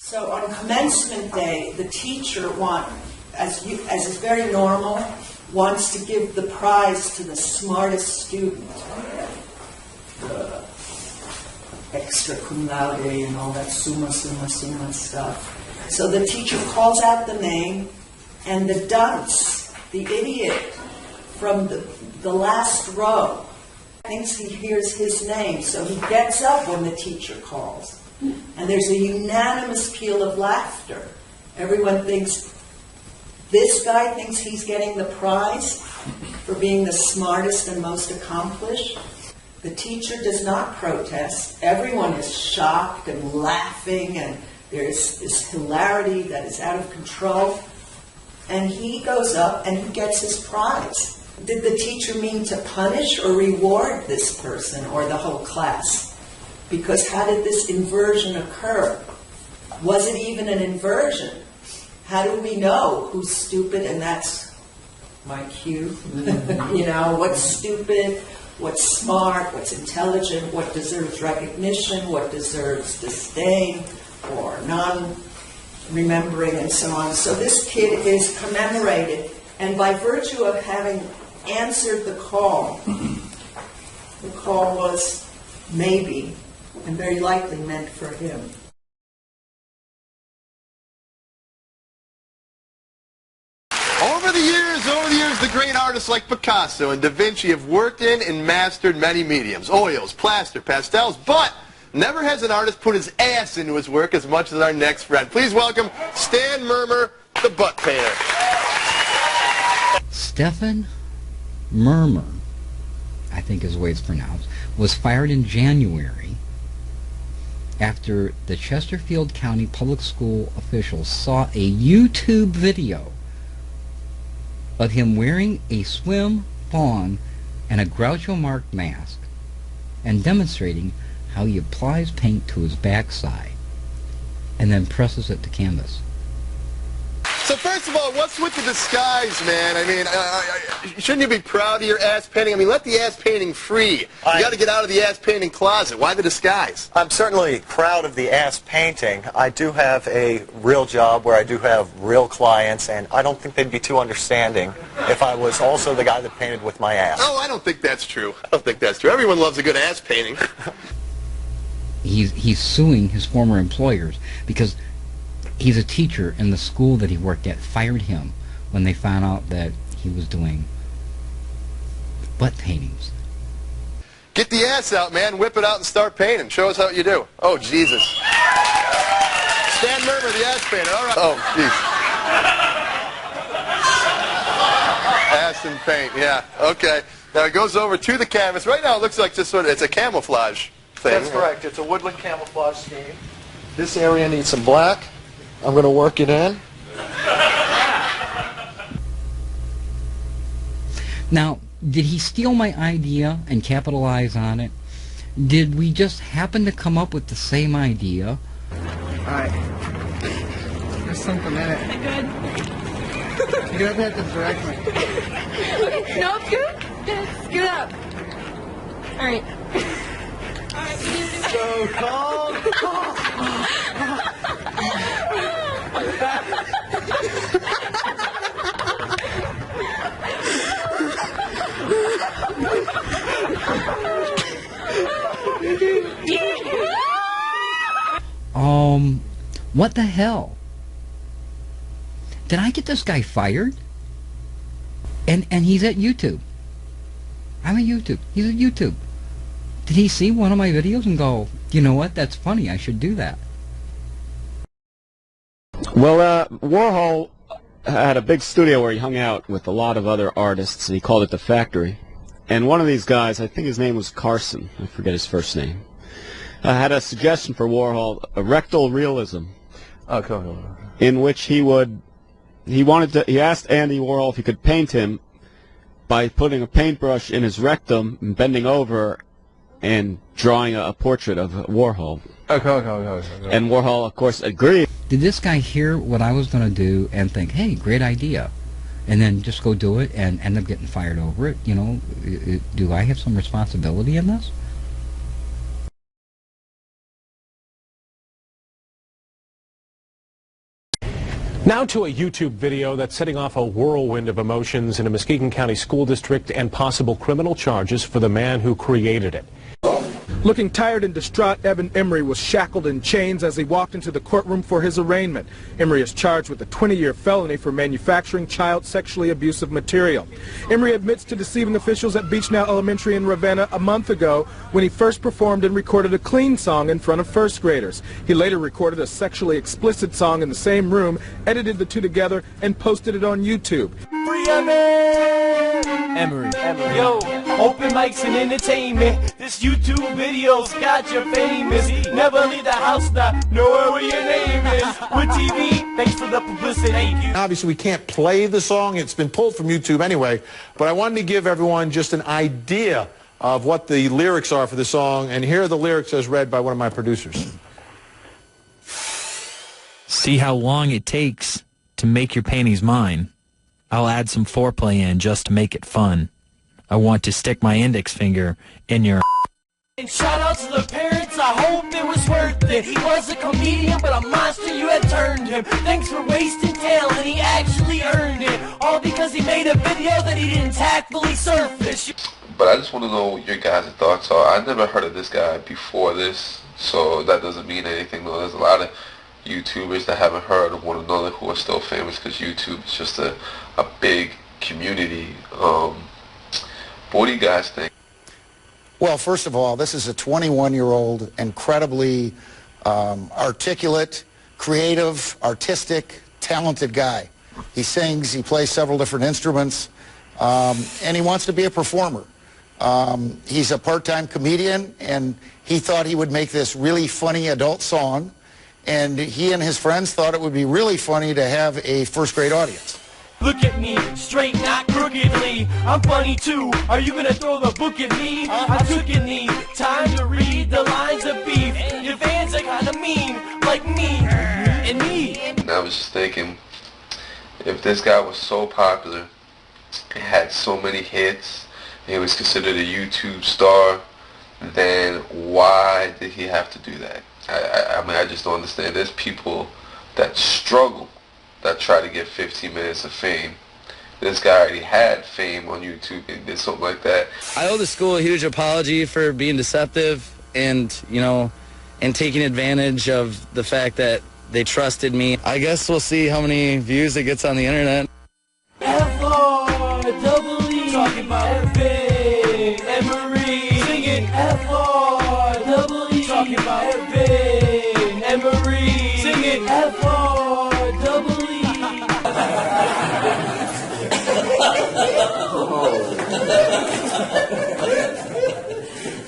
So on commencement day, the teacher as is very normal, wants to give the prize to the smartest student. Extra cum laude and all that summa stuff. So the teacher calls out the name, and the dunce, the idiot from the last row, thinks he hears his name, so he gets up when the teacher calls. And there's a unanimous peal of laughter. Everyone thinks, this guy thinks he's getting the prize for being the smartest and most accomplished. The teacher does not protest. Everyone is shocked and laughing, and there's this hilarity that is out of control. And he goes up and he gets his prize. Did the teacher mean to punish or reward this person or the whole class? Because how did this inversion occur? Was it even an inversion? How do we know who's stupid? And that's my cue. You know, what's stupid, what's smart, what's intelligent, what deserves recognition, what deserves disdain or non-remembering, and so on. So this kid is commemorated, and by virtue of having answered the call was maybe, and very likely meant for him. Over the years, the great artists like Picasso and Da Vinci have worked in and mastered many mediums, oils, plaster, pastels, but never has an artist put his ass into his work as much as our next friend. Please welcome Stan Murmer, the butt painter. Stephen Murmer, I think is the way it's pronounced, was fired in January after the Chesterfield County Public School officials saw a YouTube video of him wearing a swim thong and a Groucho Marx mask and demonstrating how he applies paint to his backside and then presses it to canvas. So first of all, what's with the disguise, man? I mean, shouldn't you be proud of your ass painting? I mean, let the ass painting free. You got to get out of the ass painting closet. Why the disguise? I'm certainly proud of the ass painting. I do have a real job where I do have real clients, and I don't think they'd be too understanding if I was also the guy that painted with my ass. Oh, I don't think that's true. I don't think that's true. Everyone loves a good ass painting. He's suing his former employers because he's a teacher, and the school that he worked at fired him when they found out that he was doing butt paintings. Get the ass out, man. Whip it out and start painting. Show us how you do. Oh, Jesus. Stan Murmer, the ass painter. All right. Oh, jeez. Ass and paint, yeah. Okay. Now it goes over to the canvas. Right now it looks like just sort of, it's a camouflage thing. That's correct. It's a woodland camouflage scheme. This area needs some black. I'm going to work it in. Now, did he steal my idea and capitalize on it? Did we just happen to come up with the same idea? Alright. There's something in it. Good. You don't have to direct me. No, scoot. Scoot up. Alright. So calm. What the hell? Did I get this guy fired? And he's at YouTube. I'm at YouTube. He's at YouTube. Did he see one of my videos and go, you know what, that's funny, I should do that? Well, Warhol had a big studio where he hung out with a lot of other artists, and he called it The Factory. And one of these guys, I think his name was Carson, I forget his first name, had a suggestion for Warhol, a rectal realism, in which he asked Andy Warhol if he could paint him by putting a paintbrush in his rectum and bending over and drawing a portrait of Warhol. And Warhol, of course, agreed. Did this guy hear what I was going to do and think, hey, great idea, and then just go do it and end up getting fired over it? You know, do I have some responsibility in this? Now to a YouTube video that's setting off a whirlwind of emotions in a Muskegon County school district and possible criminal charges for the man who created it. Looking tired and distraught, Evan Emery was shackled in chains as he walked into the courtroom for his arraignment. Emery is charged with a 20-year felony for manufacturing child sexually abusive material. Emery admits to deceiving officials at Beechnell Elementary in Ravenna a month ago when he first performed and recorded a clean song in front of first graders. He later recorded a sexually explicit song in the same room, edited the two together, and posted it on YouTube. Free Emery. Yo, open mics and entertainment. This YouTube video's got you famous. Never leave the house, not know where your name is. With TV, thanks for the publicity. Obviously, we can't play the song. It's been pulled from YouTube anyway. But I wanted to give everyone just an idea of what the lyrics are for the song. And here are the lyrics as read by one of my producers. See how long it takes to make your panties mine. I'll add some foreplay in just to make it fun. I want to stick my index finger in your... And shout out to the parents, I hope it was worth it. He was a comedian, but a monster you had turned him. Thanks for wasting talent, he actually earned it. All because he made a video that he didn't tactfully surface. But I just want to know what your guys' thoughts are. I never heard of this guy before this, so that doesn't mean anything. Though there's a lot of YouTubers that haven't heard of one another who are still famous because YouTube is just a big community. What do you guys think? Well, first of all, this is a 21-year-old, incredibly articulate, creative, artistic, talented guy. He sings, he plays several different instruments, and he wants to be a performer. He's a part-time comedian, and he thought he would make this really funny adult song, and he and his friends thought it would be really funny to have a first-grade audience. Look at me, straight, not crookedly. I'm funny too. Are you gonna throw the book at me? I took a knee. Time to read the lines of beef. Your fans are kinda mean, like me and me. And I was just thinking, if this guy was so popular, and had so many hits, and he was considered a YouTube star, then why did he have to do that? I mean, I just don't understand. There's people that struggle, that try to get 15 minutes of fame. This guy already had fame on YouTube and did something like that. I owe the school a huge apology for being deceptive and, you know, and taking advantage of the fact that they trusted me. I guess we'll see how many views it gets on the internet.